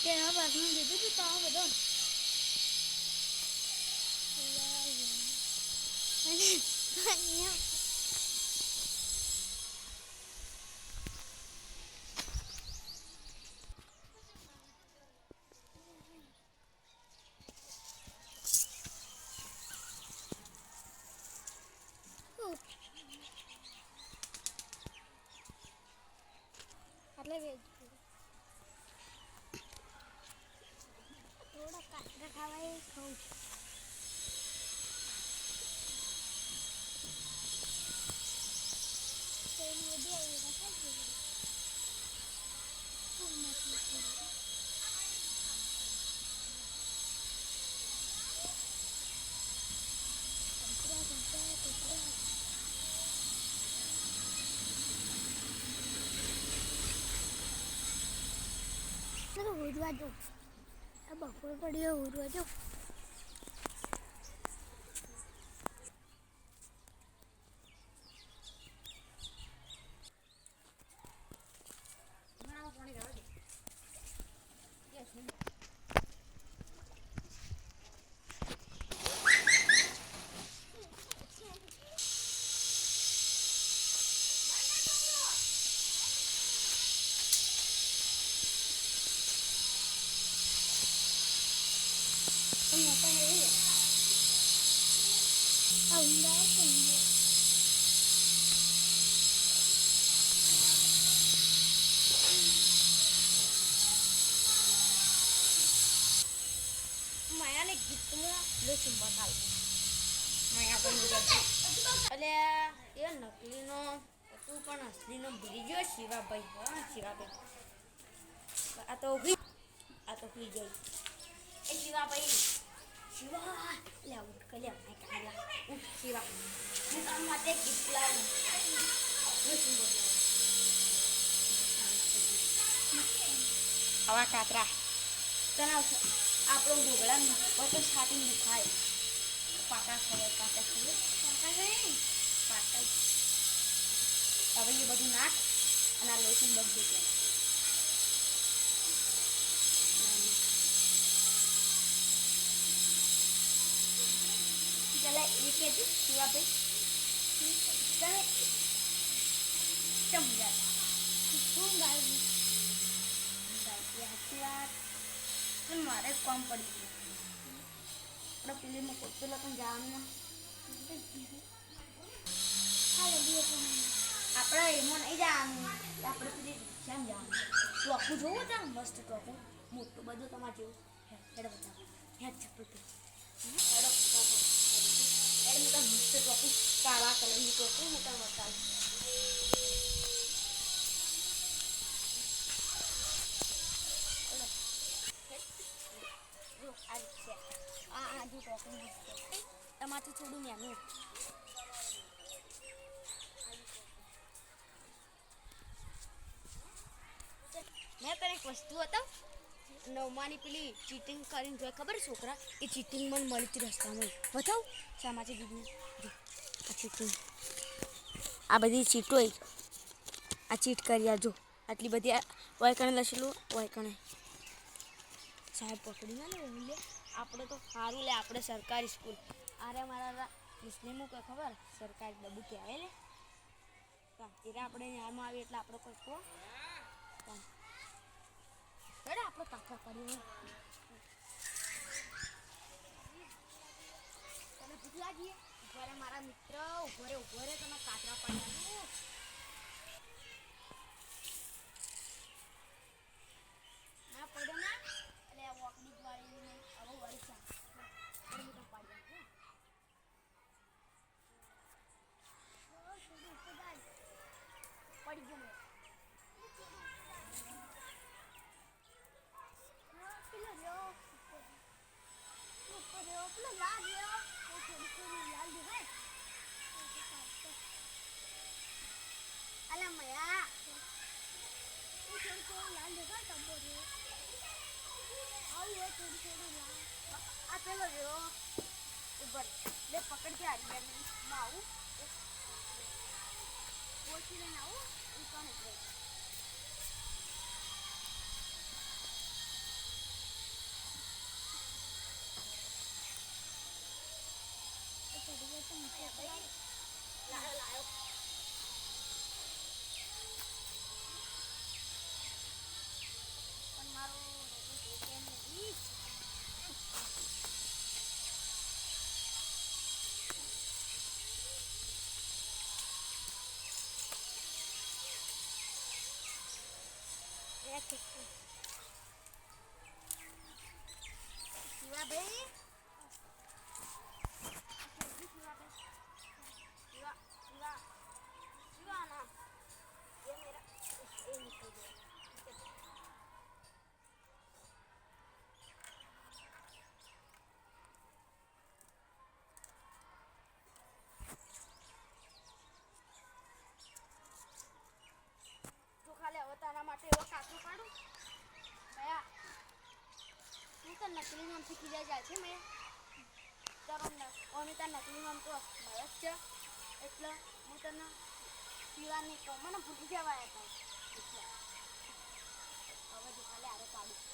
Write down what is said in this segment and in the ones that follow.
તેના બાદમાં દીધું તું તાવ બધો એટલે વેજ થોડા કાચરા ખાવા એ ખાઉં છું તેલ વધી આવી ખાઈ ઉડવા જો આ બપોર પડ્યો ઉડવા જો માયાને ગીતમાં લેશું બતાવું માયા પણ એટલે એ નકલીનો તું પણ અસલીનો ભૂલી ગયો શિવાભાઈ હા શિવાભાઈ આ તો ભૂલી ગઈ એ શિવાભાઈ શિવા લે ઉઠ કલ્યા ભાઈ કાઢ્યા ઉઠ શિવા હું તારા માટે ગીત લાવું લેશું બતાવું આવા કાતરા તને આપણો ઢોકળા બધું છાતીને દુખાય પાકા ખબર પાકા ખબર પાકા નહીં પાકા હવે એ બધું નાખ અને આ લોસી બધું પેલા એ કહેતું શિવાભાઈ તમે સમજા શું ગાયું સાચી વાત મારે કામ પડી ગયું આપણે પેલીમાં પેલા પણ જવાનું આપણે એમાં નહીં જવાનું આપણે પેલી શ્યામ જવાનું ટોપું જોવું છે મસ્ત ટોપું મોટું બધું તમારે જેવું હેડ બતાવો હેડ ચપ્પલ હેડો હેડ મોટા મસ્ત ટોપું કાળા કલરની ટોપું મોટા બતાવું તમારથી થોડું નાનું મેં તને એક વસ્તુ હતા નવમાની પેલી ચીટિંગ કરીને જોઈ ખબર છોકરા એ ચીટિંગ મને મળી હતી રસ્તામાં બતાવ સામાજિક વિજ્ઞાન આ ચીટિંગ આ બધી ચીટો આ ચીટ કરી આજો આટલી બધી વાયકણે લખેલું વાયકણે સાહેબ પકડી ના લે આપણે તો સારું લે આપણે સરકારી સ્કૂલ અરે મારા મુસ્લિમો કોઈ ખબર સરકારી ડબ્બુ કહેવાય લે એટલે આપણે ન્યાયમાં આવીએ એટલે આપણે કોઈ કહો આપણે કાકા કરીએ તમે ભૂખ લાગીએ ઉભા મારા મિત્ર ઉભો રે તમે કાતરા પાડ્યા ના પડે ના એટલે વોકની વાળી હવે વળી ચા પડી ગયો પેલો લાલ રહ્યો થોડી લાલ દેખાય અલા મયા થોડી લાલ દેખાય તંબો રહ્યો આવું થોડી લાલ આ પેલો રહ્યો ઉપર લે પકડ કે આરી માં આવું ઓછી લઈને આવું એ કોણ એટલે ભાઈ લાયો પણ મારો કેમ નથી શિવા ભાઈ તારા માટે એવો કાચું પાડું ભયા તું તો નકલી નામ શીખી જાય છે મેં તારો અમે તાર નકલી નામ તો મળે જ છે એટલે હું તને પીવાની કહું મને ભૂલી જવાયા હતા એટલે હવે જો ખાલી આરો પાડું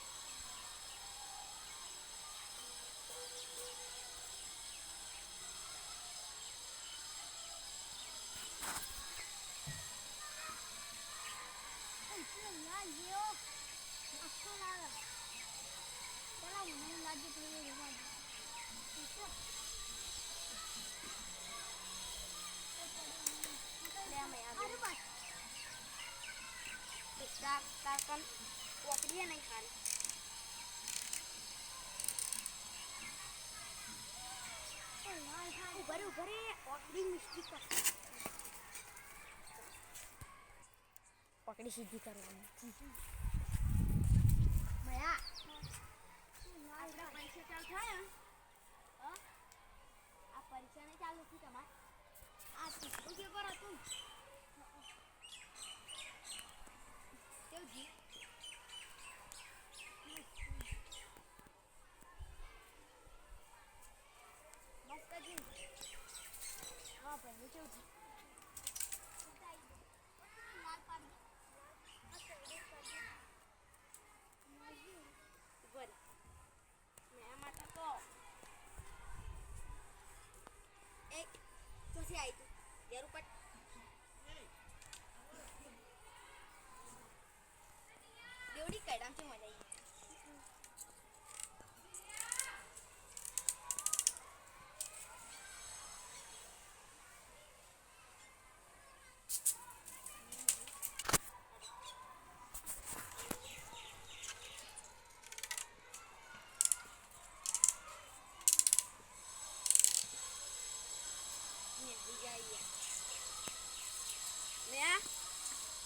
પકડીએ નહીં ખાલી ઉભરે પકડી મિસ્ટેક પકડી સીધી કરવાની ભયા આપણા પૈસા ચાલુ થાય આ પરીક્ષા નહીં ચાલુ થયું તમારે આ ચીકું પેપર હતું કેવું જી મસ્ત જી હા ભાઈ કેવું જી आई तू यार ऊपर देवड़ी कैडाम से मजा आई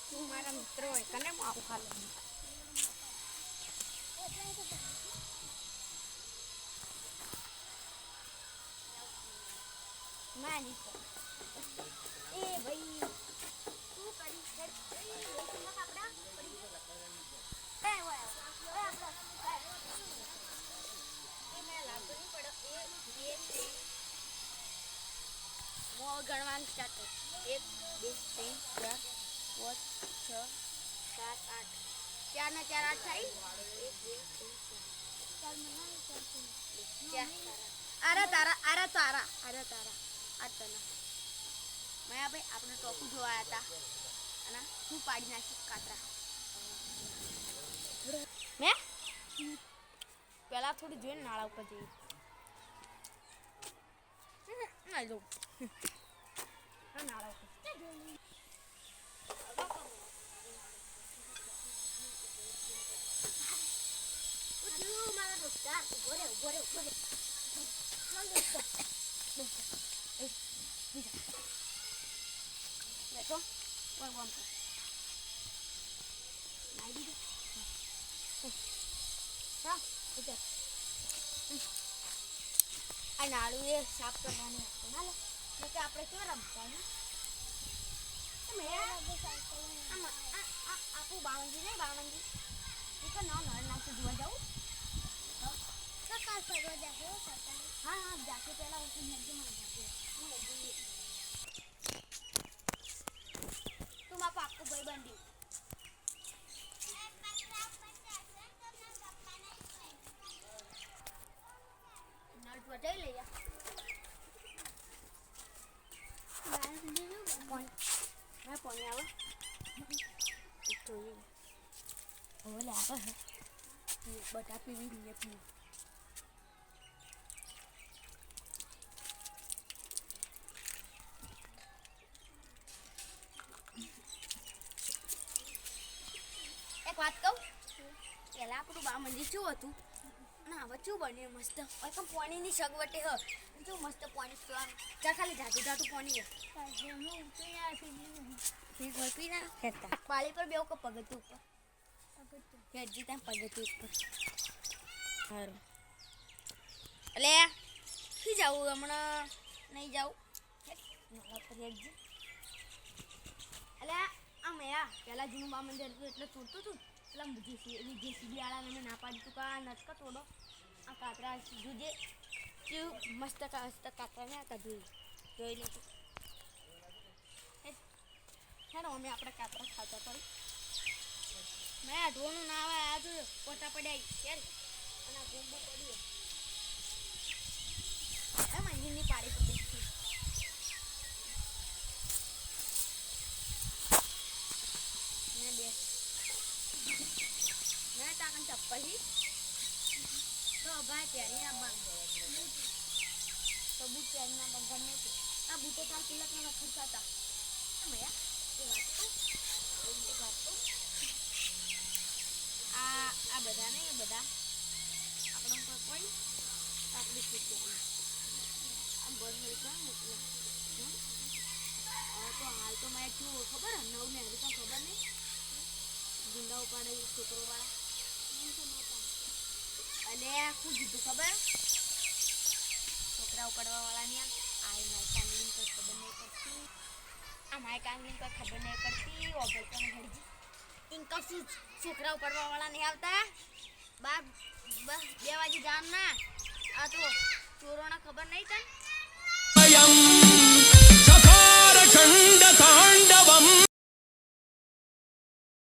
तुम्हारा मित्र हो कने माऊ खा लो मैं नहीं ए भाई तू करी ए तुम कपड़ा ए वो ए मैं लागो नहीं पड़ा ये मो गणवान स्टार्ट 1 2 3 4 5 6 7 8 4 ને 4 8 થાય 1 2 3 4 તારા આ તને મયા ભાઈ આપણે ટોપું જોવાયા હતા અને હું પાડી નાખી કાતરા મેં પેલા થોડી જોઈને નાળા ઉપર જઈએ ના જો નાળા ઉપર મારા દોસ્તાર ઉભો રે બેઠો વન વન નાઈ દીધું હા ઉતર આ નાળું એ સાફ કરવાનું હતું ના લે કે આપણે કેવા રમવાનું આપું બાવનજી નહીં બાવનજી એ તો ના નળ નાખી જોવા જાઉં हाँ हाँ जाके पहला उसे नदी में जाके तुम आप आपको भाई बंदी नट बजाई ले या પાણી આવે જોઈએ ઓલે આવે બધા પીવી લઈએ પીવું એક વાત કહું પેલા આપણું બા મંદિર શું હતું ના હવે શું બન્યું મસ્ત એકદમ પાણીની સગવટે હ શું મસ્ત પાણી પીવાનું ચા ખાલી જાતું જાતું પાણી પી ના ખેતા પાળી પર બેવ કે પગથિયું ઉપર હેજી ત્યાં પગથિયું ઉપર સારું એટલે શું જવું હમણાં નહીં જાઉં હેજી એટલે આમ યા પેલા જૂનું બા મંદિર હતું એટલે તોડતું હતું પેલા જેસીબી વાળાને મેં ના પાડી તું કા નચકા તોડો આ કાતરા જોજે કેવું મસ્ત કાતરા ને આ કાઢી જોઈ લે હેડો અમે આપણે કાતરા ખાતા પડી મેં ઢોળનું ના આવે આ જોયું પોતા પડ્યા યાર અને આ ગોંબો પડ્યો એમ અહીંની પાડી પડી ચપ્પલ તો ભાઈ પહેરી ના બંધ તો બૂટ પહેરી ના બંધ ગમે તે આ બૂટો તાર તિલકમાં નખુરતા હતા મયા એ વાત કહું આ બધા ને એ બધા આપણો કોઈ આપણી શીખી આમ બંધ મળી કાં એટલે તો હાલ તો મેં શું ખબર નવ ને હજી તો ખબર નહીં ગુંડા ઉપાડે છોકરો વાળા અને શું કીધું ખબર છોકરા ઉપાડવા વાળા ની આ માઇક આંગલિંગ કોઈ ખબર નહીં પડતી આ માઇક આંગલિંગ કોઈ ખબર નહીં પડતી ઓભલ પણ હરજી ઇનકા શું છોકરા ઉપાડવા વાળા નહીં આવતા બસ 2 વાગે જામ ના આ તો ચોરોના ખબર નહીં તને